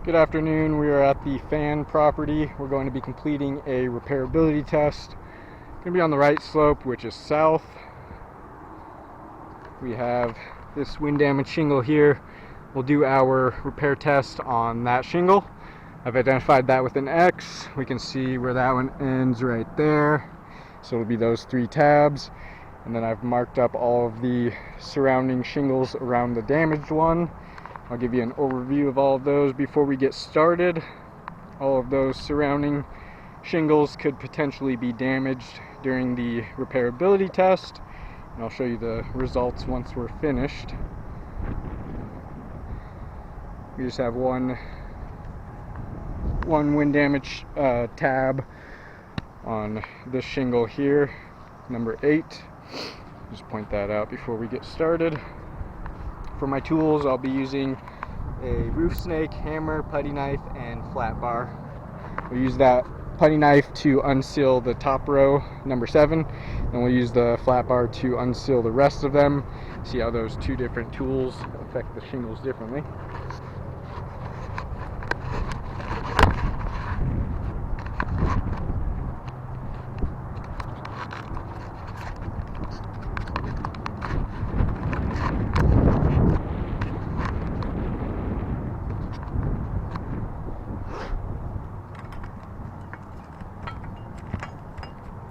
Good afternoon. We are at the fan property. We're going to be completing a repairability test. Going to be on the right slope, which is south. We have this wind damage shingle here. We'll do our repair test on that shingle. I've identified that with an X. We can see where that one ends right there. So it'll be those 3 tabs. And then I've marked up all of the surrounding shingles around the damaged one. I'll give you an overview of all of those before we get started. All of those surrounding shingles could potentially be damaged during the repairability test, and I'll show you the results once we're finished. We just have one wind damage tab on this shingle here, number 8. Just point that out before we get started. For my tools, I'll be using a roof snake, hammer, putty knife, and flat bar. We'll use that putty knife to unseal the top row, number 7, and we'll use the flat bar to unseal the rest of them. See how those 2 different tools affect the shingles differently.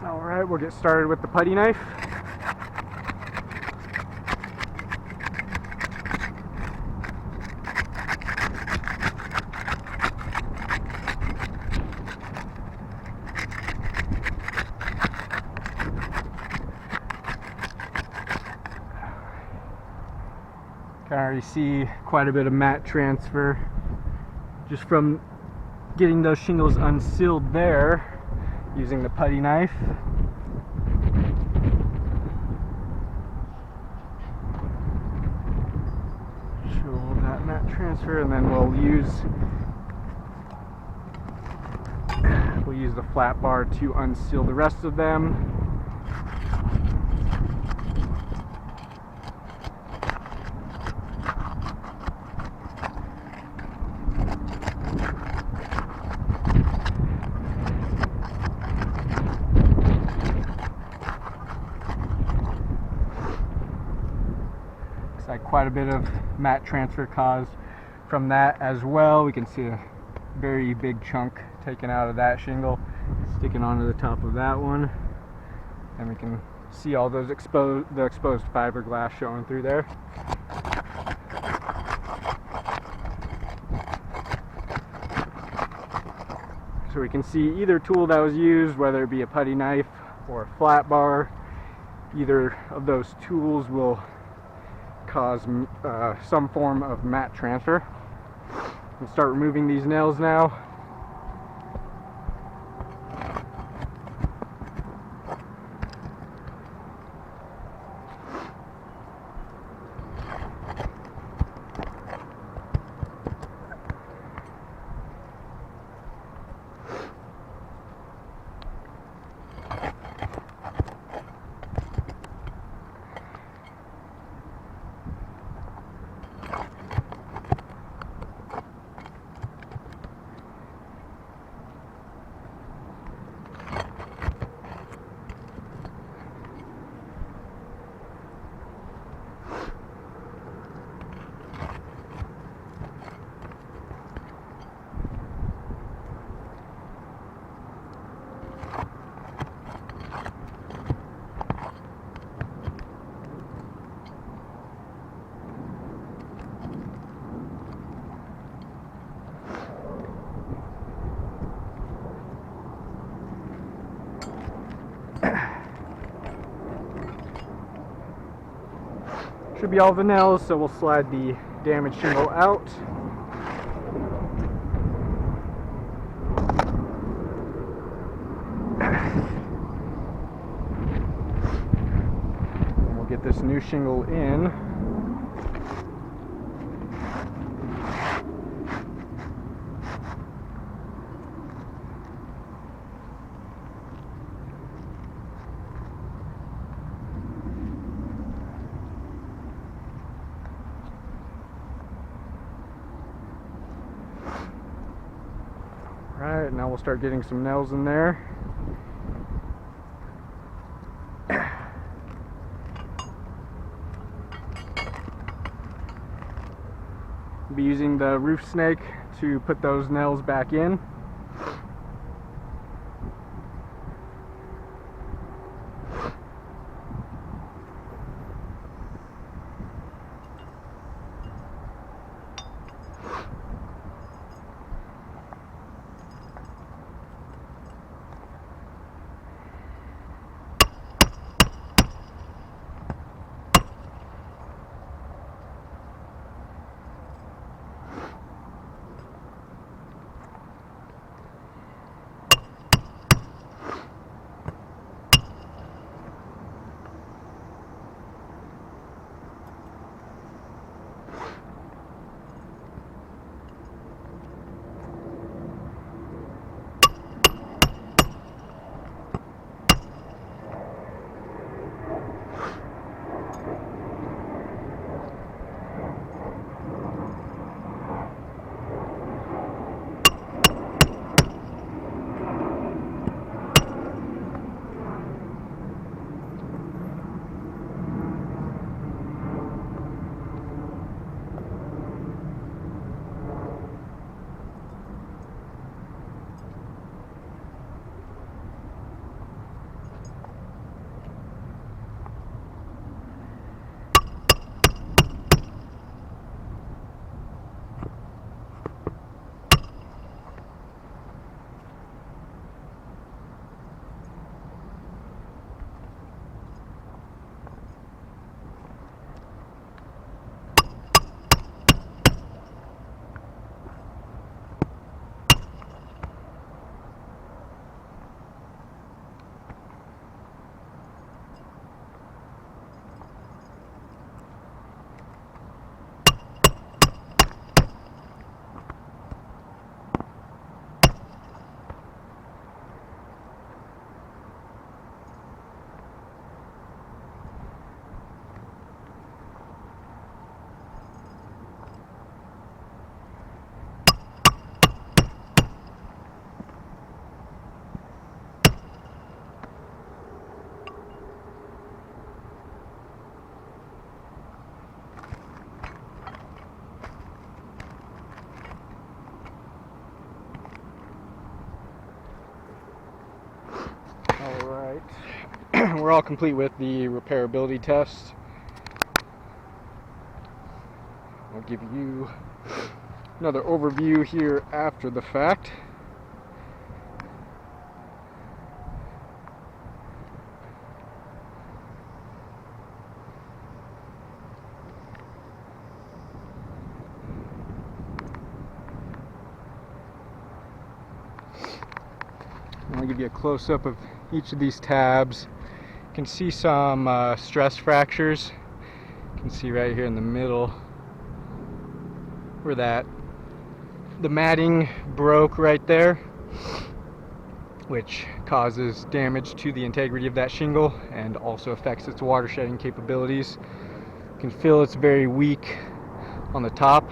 Alright, we'll get started with the putty knife. Can already see quite a bit of mat transfer just from getting those shingles unsealed there using the putty knife. Show that mat transfer, and then we'll use the flat bar to unseal the rest of them. Like quite a bit of mat transfer caused from that as well. We can see a very big chunk taken out of that shingle, sticking onto the top of that one, and we can see all those exposed fiberglass showing through there. So we can see either tool that was used, whether it be a putty knife or a flat bar, either of those tools will cause some form of mat transfer. We'll start removing these nails now. Should be all the nails, so we'll slide the damaged shingle out. And we'll get this new shingle in. Alright, now we'll start getting some nails in there. Be using the roof snake to put those nails back in. Alright, we're all complete with the repairability test. I'll give you another overview here after the fact. I'll give you a close-up of each of these tabs. You can see some stress fractures. You can see right here in the middle where the matting broke right there, which causes damage to the integrity of that shingle and also affects its water shedding capabilities. You can feel it's very weak on the top.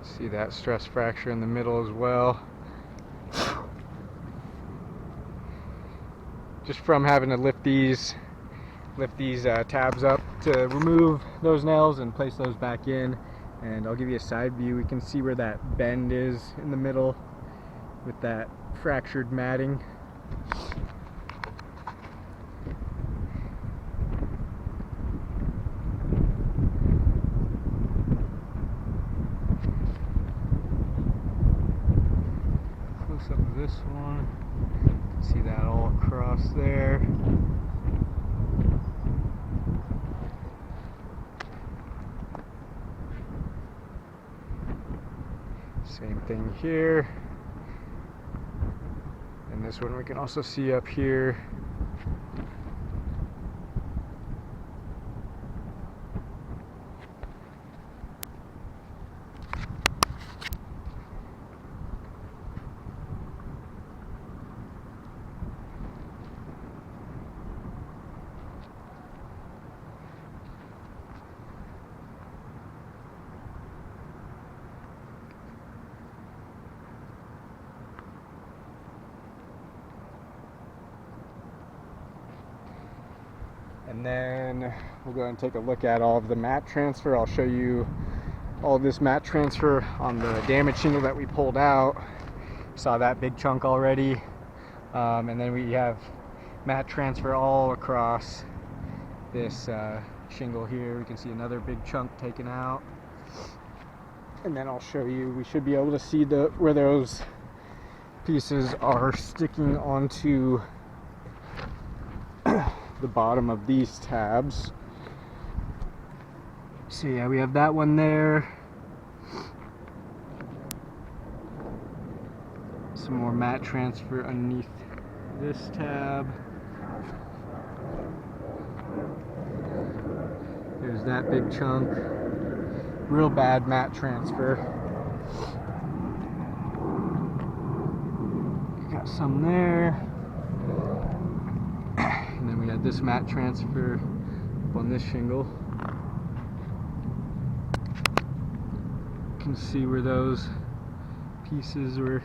See that stress fracture in the middle as well. Just from having to lift these tabs up to remove those nails and place those back in. And I'll give you a side view. We can see where that bend is in the middle with that fractured matting. Close up of this one. See that all across there. Same thing here. And this one we can also see up here. And then we'll go ahead and take a look at all of the mat transfer. I'll show you all of this mat transfer on the damaged shingle that we pulled out. Saw that big chunk already. And then we have mat transfer all across this shingle here. We can see another big chunk taken out. And then I'll show you, we should be able to see where those pieces are sticking onto the bottom of these tabs. So yeah, we have that one there. Some more mat transfer underneath this tab. There's that big chunk. Real bad mat transfer. Got some there. And then we had this mat transfer up on this shingle. You can see where those pieces were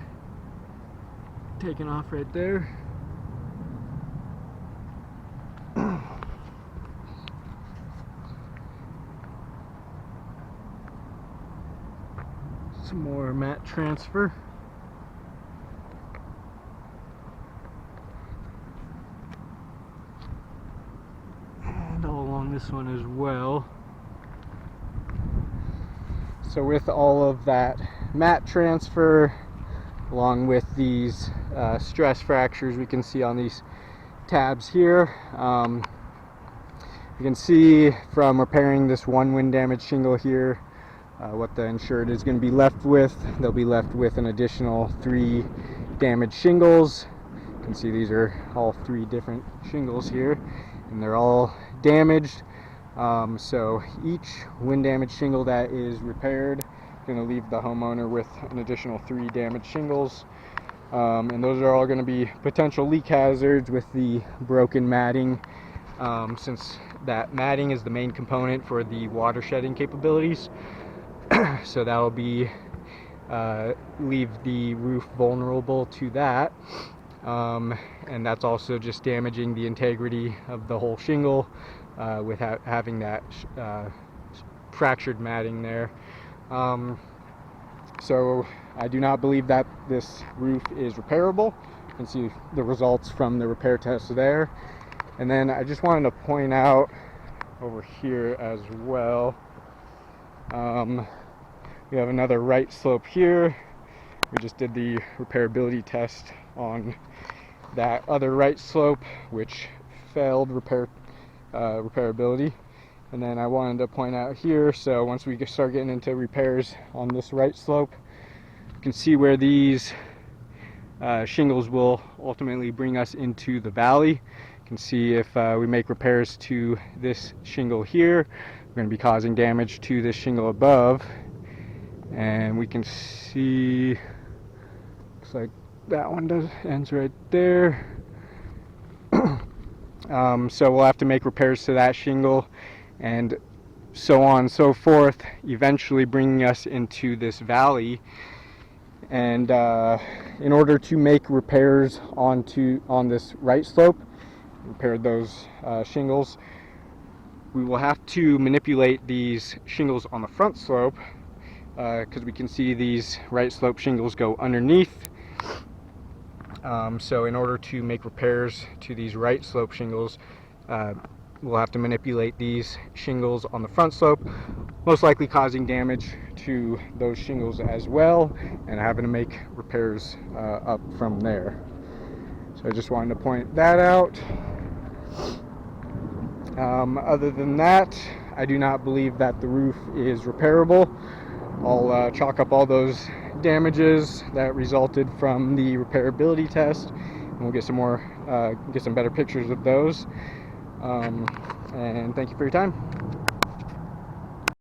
taken off right there. Some more mat transfer. And all along this one as well. So with all of that mat transfer, along with these stress fractures we can see on these tabs here, you can see from repairing this one wind damage shingle here what the insured is going to be left with. They'll be left with an additional 3 damaged shingles. You can see these are all 3 different shingles here, and they're all damaged. So each wind damage shingle that is repaired is going to leave the homeowner with an additional 3 damaged shingles. And those are all going to be potential leak hazards with the broken matting, since that matting is the main component for the water shedding capabilities. So that will be leave the roof vulnerable to that, and that's also just damaging the integrity of the whole shingle with having that fractured matting there. So I do not believe that this roof is repairable. You can see the results from the repair test there. And then I just wanted to point out over here as well, we have another right slope here. We just did the repairability test on that other right slope, which failed repairability. And then I wanted to point out here, so once we start getting into repairs on this right slope, you can see where these shingles will ultimately bring us into the valley. You can see if we make repairs to this shingle here, we're going to be causing damage to this shingle above. And we can see, looks like that one ends right there. So we'll have to make repairs to that shingle, and so on and so forth, eventually bringing us into this valley. And in order to make repairs on this right slope, repair those shingles, we will have to manipulate these shingles on the front slope, because we can see these right slope shingles go underneath. So in order to make repairs to these right slope shingles, we'll have to manipulate these shingles on the front slope, most likely causing damage to those shingles as well, and having to make repairs up from there. So I just wanted to point that out. Other than that, I do not believe that the roof is repairable. I'll chalk up all those damages that resulted from the repairability test, and we'll get some better pictures of those. And thank you for your time.